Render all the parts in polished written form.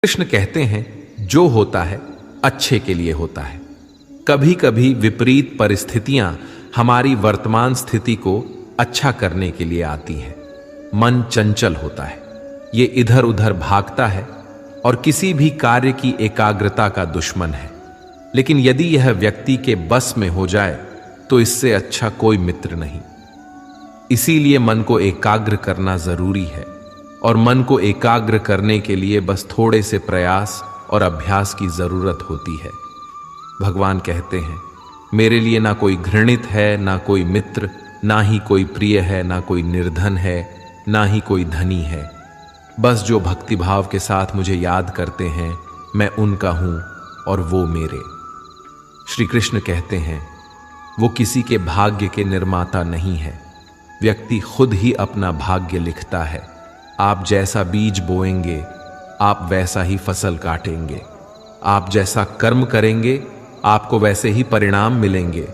कृष्ण कहते हैं जो होता है अच्छे के लिए होता है। कभी कभी विपरीत परिस्थितियां हमारी वर्तमान स्थिति को अच्छा करने के लिए आती हैं। मन चंचल होता है, ये इधर उधर भागता है और किसी भी कार्य की एकाग्रता का दुश्मन है। लेकिन यदि यह व्यक्ति के बस में हो जाए तो इससे अच्छा कोई मित्र नहीं। इसीलिए मन को एकाग्र करना जरूरी है और मन को एकाग्र करने के लिए बस थोड़े से प्रयास और अभ्यास की जरूरत होती है। भगवान कहते हैं, मेरे लिए ना कोई घृणित है, ना कोई मित्र, ना ही कोई प्रिय है, ना कोई निर्धन है, ना ही कोई धनी है। बस जो भक्तिभाव के साथ मुझे याद करते हैं, मैं उनका हूं और वो मेरे। श्री कृष्ण कहते हैं, वो किसी के भाग्य के निर्माता नहीं है। व्यक्ति खुद ही अपना भाग्य लिखता है। आप जैसा बीज बोएंगे आप वैसा ही फसल काटेंगे। आप जैसा कर्म करेंगे आपको वैसे ही परिणाम मिलेंगे।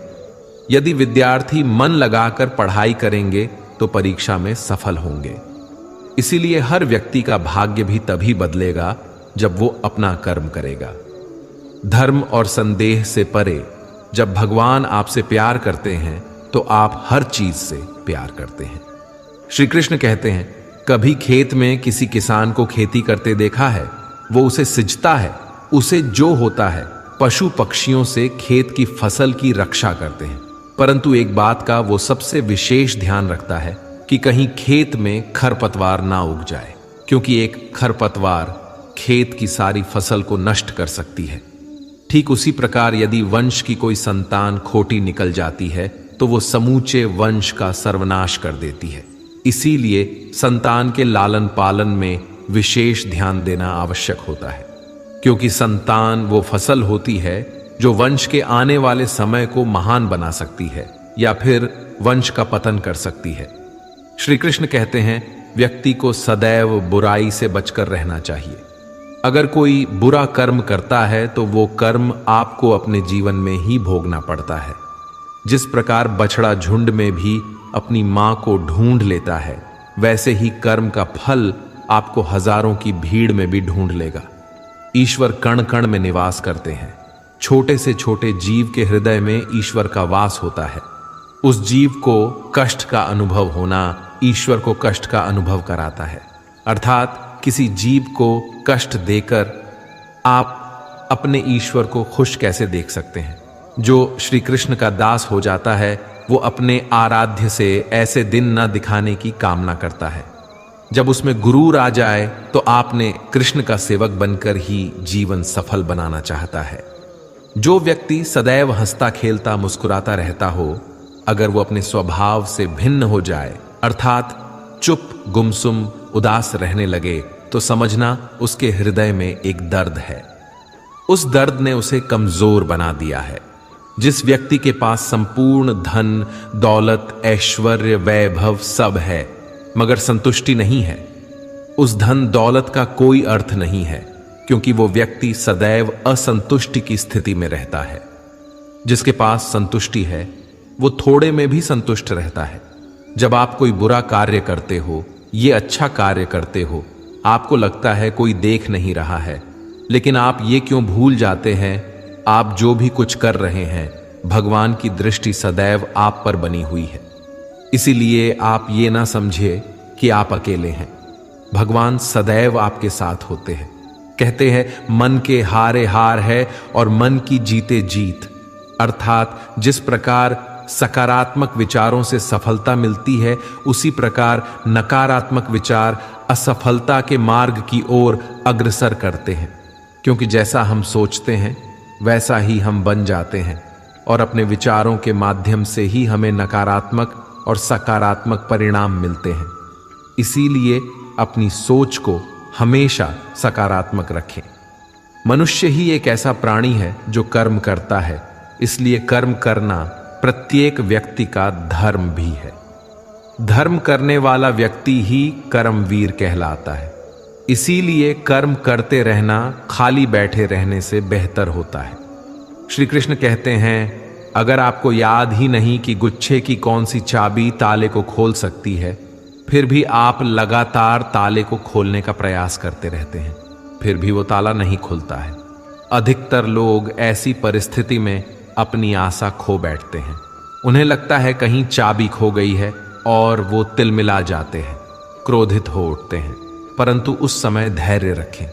यदि विद्यार्थी मन लगाकर पढ़ाई करेंगे तो परीक्षा में सफल होंगे। इसीलिए हर व्यक्ति का भाग्य भी तभी बदलेगा जब वो अपना कर्म करेगा। धर्म और संदेह से परे जब भगवान आपसे प्यार करते हैं तो आप हर चीज से प्यार करते हैं। श्री कृष्ण कहते हैं, कभी खेत में किसी किसान को खेती करते देखा है? वो उसे सिंचता है। उसे जो होता है पशु पक्षियों से खेत की फसल की रक्षा करते हैं। परंतु एक बात का वो सबसे विशेष ध्यान रखता है कि कहीं खेत में खरपतवार ना उग जाए, क्योंकि एक खरपतवार खेत की सारी फसल को नष्ट कर सकती है। ठीक उसी प्रकार यदि वंश की कोई संतान खोटी निकल जाती है तो वो समूचे वंश का सर्वनाश कर देती है। इसीलिए संतान के लालन पालन में विशेष ध्यान देना आवश्यक होता है, क्योंकि संतान वो फसल होती है जो वंश के आने वाले समय को महान बना सकती है या फिर वंश का पतन कर सकती है। श्री कृष्ण कहते हैं, व्यक्ति को सदैव बुराई से बचकर रहना चाहिए। अगर कोई बुरा कर्म करता है तो वो कर्म आपको अपने जीवन में ही भोगना पड़ता है। जिस प्रकार बछड़ा झुंड में भी अपनी मां को ढूंढ लेता है, वैसे ही कर्म का फल आपको हजारों की भीड़ में भी ढूंढ लेगा। ईश्वर कण कण में निवास करते हैं। छोटे से छोटे जीव के हृदय में ईश्वर का वास होता है। उस जीव को कष्ट का अनुभव होना ईश्वर को कष्ट का अनुभव कराता है। अर्थात किसी जीव को कष्ट देकर आप अपने ईश्वर को खुश कैसे देख सकते हैं? जो श्री कृष्ण का दास हो जाता है वो अपने आराध्य से ऐसे दिन न दिखाने की कामना करता है। जब उसमें गुरूर आ जाए तो आपने कृष्ण का सेवक बनकर ही जीवन सफल बनाना चाहता है। जो व्यक्ति सदैव हंसता खेलता मुस्कुराता रहता हो, अगर वो अपने स्वभाव से भिन्न हो जाए, अर्थात चुप गुमसुम उदास रहने लगे, तो समझना उसके हृदय में एक दर्द है। उस दर्द ने उसे कमजोर बना दिया है। जिस व्यक्ति के पास संपूर्ण धन दौलत ऐश्वर्य वैभव सब है मगर संतुष्टि नहीं है, उस धन दौलत का कोई अर्थ नहीं है, क्योंकि वो व्यक्ति सदैव असंतुष्टि की स्थिति में रहता है। जिसके पास संतुष्टि है वो थोड़े में भी संतुष्ट रहता है। जब आप कोई बुरा कार्य करते हो, ये अच्छा कार्य करते हो, आपको लगता है कोई देख नहीं रहा है, लेकिन आप ये क्यों भूल जाते हैं, आप जो भी कुछ कर रहे हैं भगवान की दृष्टि सदैव आप पर बनी हुई है। इसीलिए आप ये ना समझिए कि आप अकेले हैं। भगवान सदैव आपके साथ होते हैं। कहते हैं, मन के हारे हार है और मन की जीते जीत। अर्थात जिस प्रकार सकारात्मक विचारों से सफलता मिलती है, उसी प्रकार नकारात्मक विचार असफलता के मार्ग की ओर अग्रसर करते हैं। क्योंकि जैसा हम सोचते हैं वैसा ही हम बन जाते हैं और अपने विचारों के माध्यम से ही हमें नकारात्मक और सकारात्मक परिणाम मिलते हैं। इसीलिए अपनी सोच को हमेशा सकारात्मक रखें। मनुष्य ही एक ऐसा प्राणी है जो कर्म करता है, इसलिए कर्म करना प्रत्येक व्यक्ति का धर्म भी है। धर्म करने वाला व्यक्ति ही कर्मवीर कहलाता है। इसीलिए कर्म करते रहना खाली बैठे रहने से बेहतर होता है। श्री कृष्ण कहते हैं, अगर आपको याद ही नहीं कि गुच्छे की कौन सी चाबी ताले को खोल सकती है, फिर भी आप लगातार ताले को खोलने का प्रयास करते रहते हैं। फिर भी वो ताला नहीं खुलता है। अधिकतर लोग ऐसी परिस्थिति में अपनी आशा खो बैठते हैं। उन्हें लगता है कहीं चाबी खो गई है और वो तिलमिला जाते हैं, क्रोधित हो उठते हैं। परंतु उस समय धैर्य रखें,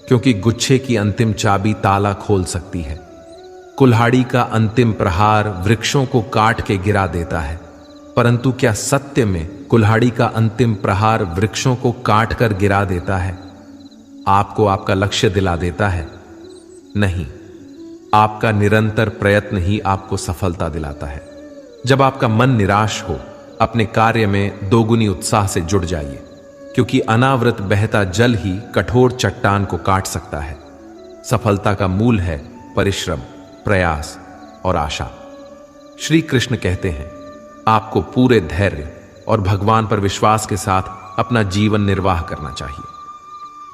क्योंकि गुच्छे की अंतिम चाबी ताला खोल सकती है। कुल्हाड़ी का अंतिम प्रहार वृक्षों को काट के गिरा देता है, परंतु क्या सत्य में कुल्हाड़ी का अंतिम प्रहार वृक्षों को काट कर गिरा देता है? आपको आपका लक्ष्य दिला देता है? नहीं, आपका निरंतर प्रयत्न ही आपको सफलता दिलाता है। जब आपका मन निराश हो, अपने कार्य में दोगुनी उत्साह से जुड़ जाइए, क्योंकि अनावृत बहता जल ही कठोर चट्टान को काट सकता है। सफलता का मूल है परिश्रम, प्रयास और आशा। श्री कृष्ण कहते हैं, आपको पूरे धैर्य और भगवान पर विश्वास के साथ अपना जीवन निर्वाह करना चाहिए।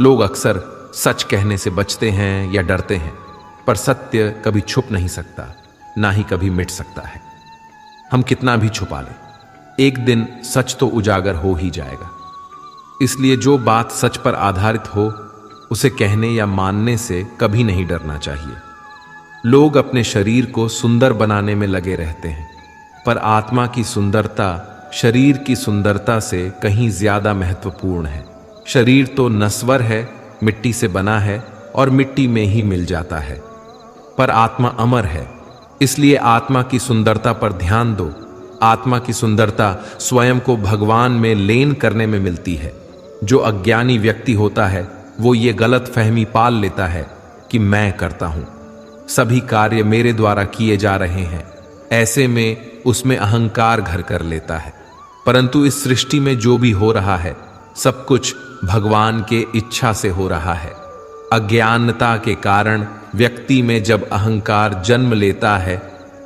लोग अक्सर सच कहने से बचते हैं या डरते हैं, पर सत्य कभी छुप नहीं सकता, ना ही कभी मिट सकता है। हम कितना भी छुपा लें, एक दिन सच तो उजागर हो ही जाएगा। इसलिए जो बात सच पर आधारित हो, उसे कहने या मानने से कभी नहीं डरना चाहिए। लोग अपने शरीर को सुंदर बनाने में लगे रहते हैं, पर आत्मा की सुंदरता शरीर की सुंदरता से कहीं ज्यादा महत्वपूर्ण है। शरीर तो नश्वर है, मिट्टी से बना है और मिट्टी में ही मिल जाता है, पर आत्मा अमर है। इसलिए आत्मा की सुंदरता पर ध्यान दो। आत्मा की सुंदरता स्वयं को भगवान में लीन करने में मिलती है। जो अज्ञानी व्यक्ति होता है, वो ये गलत फहमी पाल लेता है कि मैं करता हूं, सभी कार्य मेरे द्वारा किए जा रहे हैं। ऐसे में उसमें अहंकार घर कर लेता है। परंतु इस सृष्टि में जो भी हो रहा है, सब कुछ भगवान के इच्छा से हो रहा है। अज्ञानता के कारण व्यक्ति में जब अहंकार जन्म लेता है,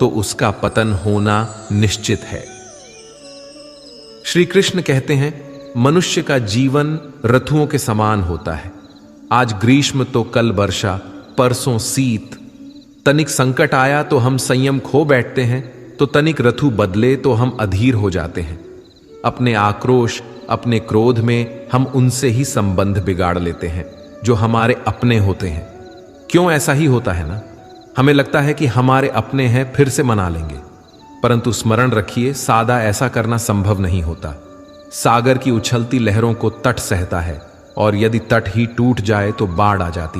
तो उसका पतन होना निश्चित है। श्री कृष्ण कहते हैं, मनुष्य का जीवन ऋतुओं के समान होता है। आज ग्रीष्म तो कल वर्षा, परसों शीत। तनिक संकट आया तो हम संयम खो बैठते हैं, तो तनिक ऋतु बदले तो हम अधीर हो जाते हैं। अपने आक्रोश, अपने क्रोध में हम उनसे ही संबंध बिगाड़ लेते हैं जो हमारे अपने होते हैं। क्यों ऐसा ही होता है ना? हमें लगता है कि हमारे अपने हैं, फिर से मना लेंगे। परंतु स्मरण रखिए, सादा ऐसा करना संभव नहीं होता। सागर की उछलती लहरों को तट सहता है, और यदि तट ही टूट जाए तो बाढ़ आ जाती है।